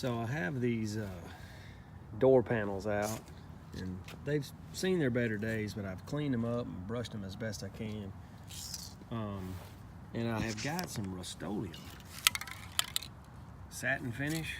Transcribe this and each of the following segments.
So I have these door panels out, and they've seen their better days, but I've cleaned them up and brushed them as best I can. And I have got some Rust-Oleum satin finish.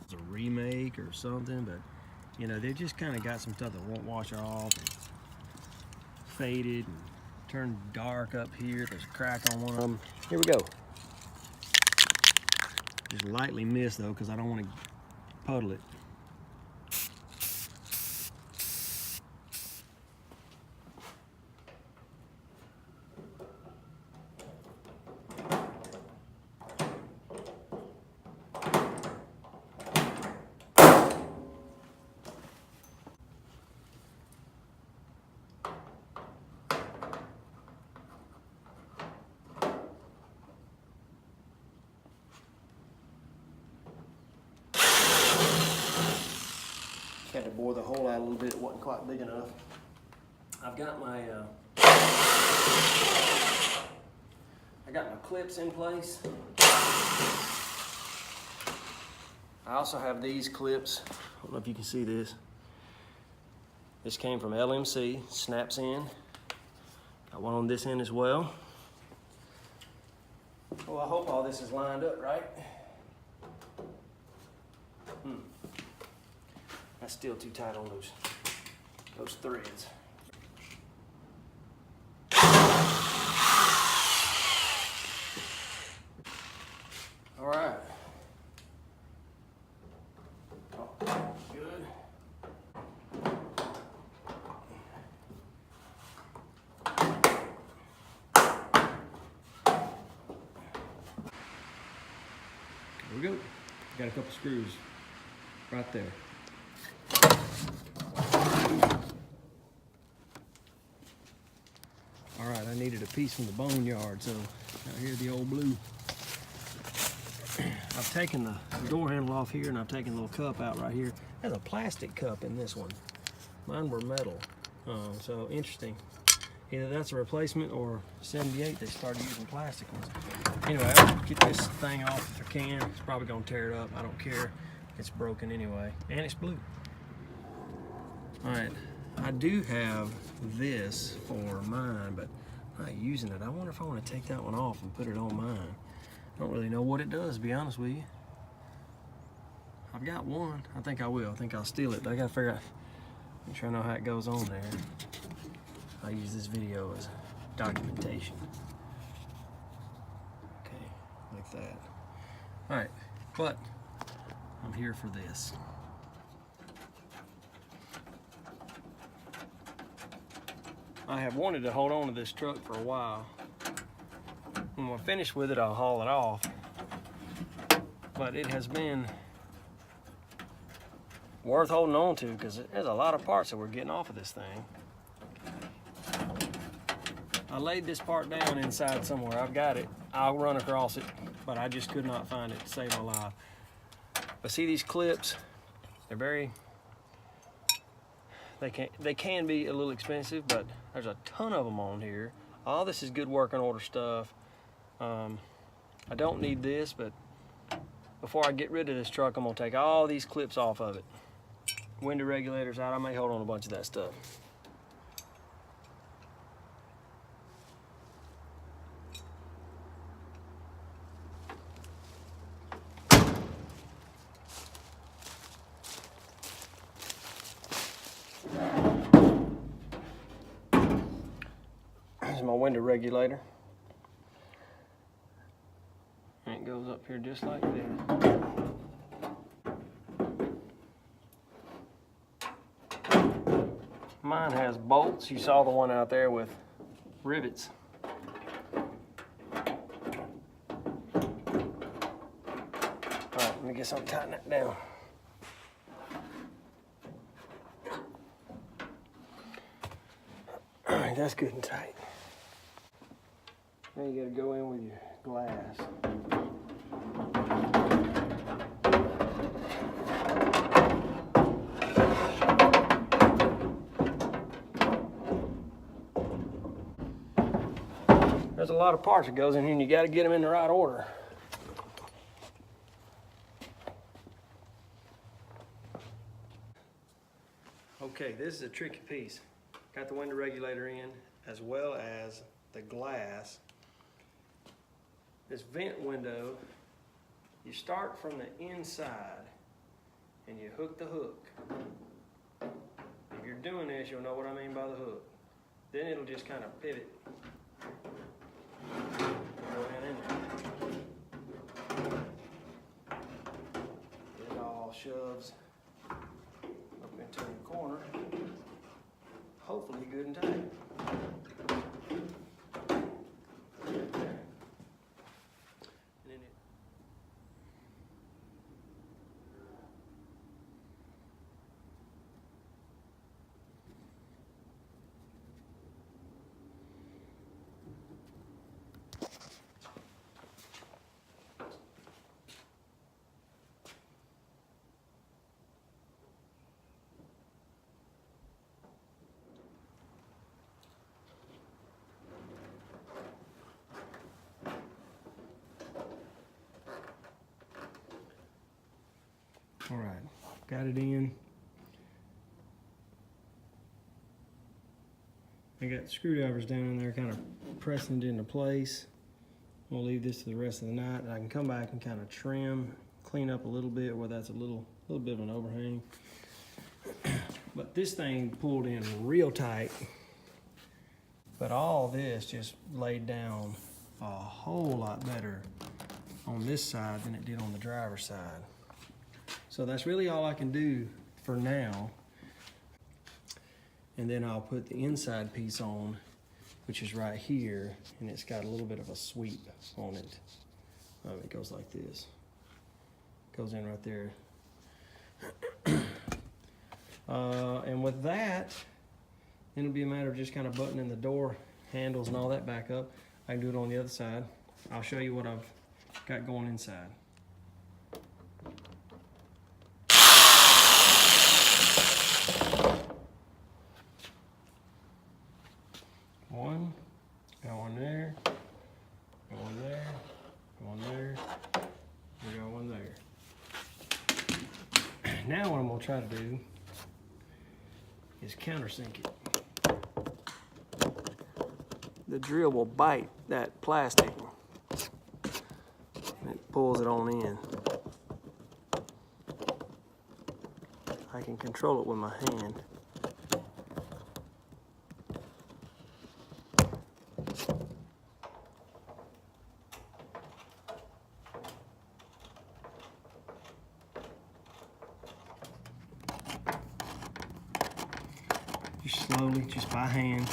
It's a remake or something, but you know, they just kind of got some stuff that won't wash off and faded and turned dark up here. There's a crack on one of them. Here we go. Just lightly missed though, because I don't want to puddle it. Had to bore the hole out a little bit, it wasn't quite big enough. I've got my clips in place. I also have these clips. I don't know if you can see this. This came from LMC, snaps in. Got one on this end as well. Well, I hope all this is lined up right. That's still too tight on those threads. All right. Oh, good. There we go. Got a couple screws right there. All right, I needed a piece from the boneyard, so out here's the old blue. I've taken the door handle off here, and I've taken a little cup out right here. There's a plastic cup in this one. Mine were metal, so interesting. Either that's a replacement, or 78 they started using plastic ones. Anyway, I'll get this thing off if I can. It's probably gonna tear it up. I don't care. It's broken anyway, and it's blue. All right, I do have this for mine, but I'm not using it. I wonder if I want to take that one off and put it on mine. I don't really know what it does, to be honest with you. I've got one. I think I will. I think I'll steal it, but I gotta figure out, make sure I know how it goes on there. I'll use this video as documentation. Okay, like that. All right, but I'm here for this. I have wanted to hold on to this truck for a while. When we're finished with it, I'll haul it off. But it has been worth holding on to, because there's a lot of parts that we're getting off of this thing. I laid this part down inside somewhere. I've got it. I'll run across it, but I just could not find it to save my life. But see these clips? They're very, they can be a little expensive, but there's a ton of them on here. All this is good working order stuff. I don't need this, but before I get rid of this truck, I'm gonna take all these clips off of it. Window regulators out. I may hold on a bunch of that stuff. This is my window regulator. And it goes up here just like this. Mine has bolts. You saw the one out there with rivets. Alright, let me get something to tighten that down. Alright, that's good and tight. Now you gotta go in with your glass. There's a lot of parts that goes in here, and you got to get them in the right order. Okay, this is a tricky piece. Got the window regulator in, as well as the glass. This vent window, you start from the inside and you hook the hook. If you're doing this, you'll know what I mean by the hook. Then it'll just kind of pivot. Go down in there. It all shoves up into the corner. Hopefully good and tight. Right there. And then it all right, got it in. I got screwdrivers down in there kind of pressing it into place. We'll leave this to the rest of the night, and I can come back and kind of trim, clean up a little bit where that's a little bit of an overhang. But this thing pulled in real tight. But all this just laid down a whole lot better on this side than it did on the driver's side. So that's really all I can do for now. And then I'll put the inside piece on, which is right here, and it's got a little bit of a sweep on it. It goes like this. Goes in right there. And with that, then it'll be a matter of just kind of buttoning the door handles and all that back up. I can do it on the other side. I'll show you what I've got going inside. One, go on there, go on there, go on there, and go on there. Now what I'm gonna try to do is countersink it. The drill will bite that plastic and it pulls it on in. I can control it with my hand. Just slowly, just by hand.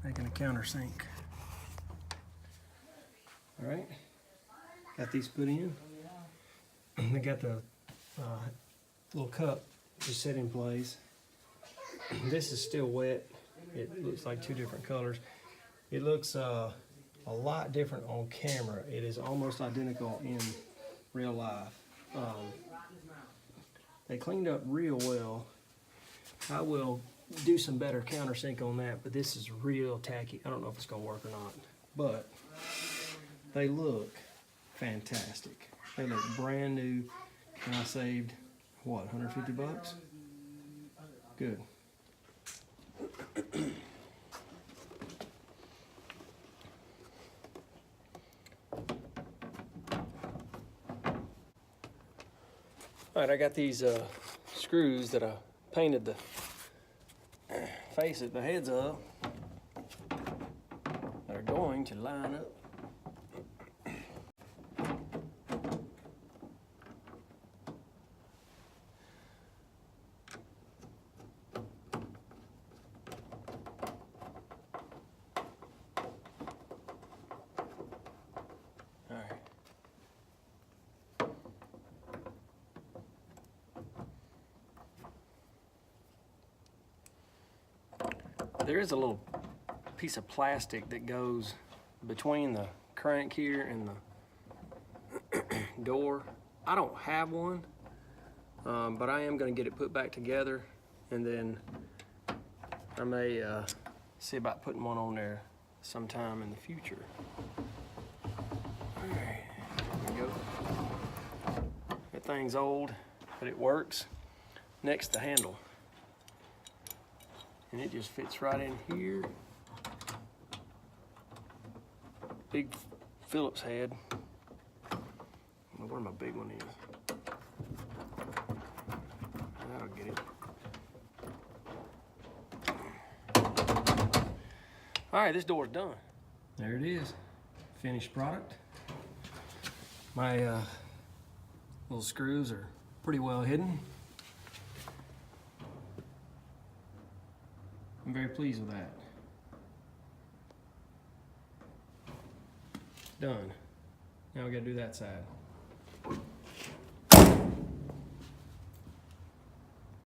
Making a countersink. All right, got these put in. I got the little cup just set in place. This is still wet. It looks like two different colors. It looks a lot different on camera. It is almost identical in real life. They cleaned up real well. I will do some better countersink on that, but this is real tacky. I don't know if it's gonna work or not, but they look fantastic. They look brand new, and I saved, what, 150 bucks? Good. All right, I got these screws that I painted the the heads up. They're going to line up. All right. There is a little piece of plastic that goes between the crank here and the door. I don't have one, but I am going to get it put back together, and then I may see about putting one on there sometime in the future. All right, here we That thing's old, but it works. Next, the handle. And it just fits right in here. Big Phillips head. I don't know where my big one is. That'll get it. All right, this door's done. There it is, finished product. My little screws are pretty well hidden. I'm very pleased with that. Done. Now we gotta do that side.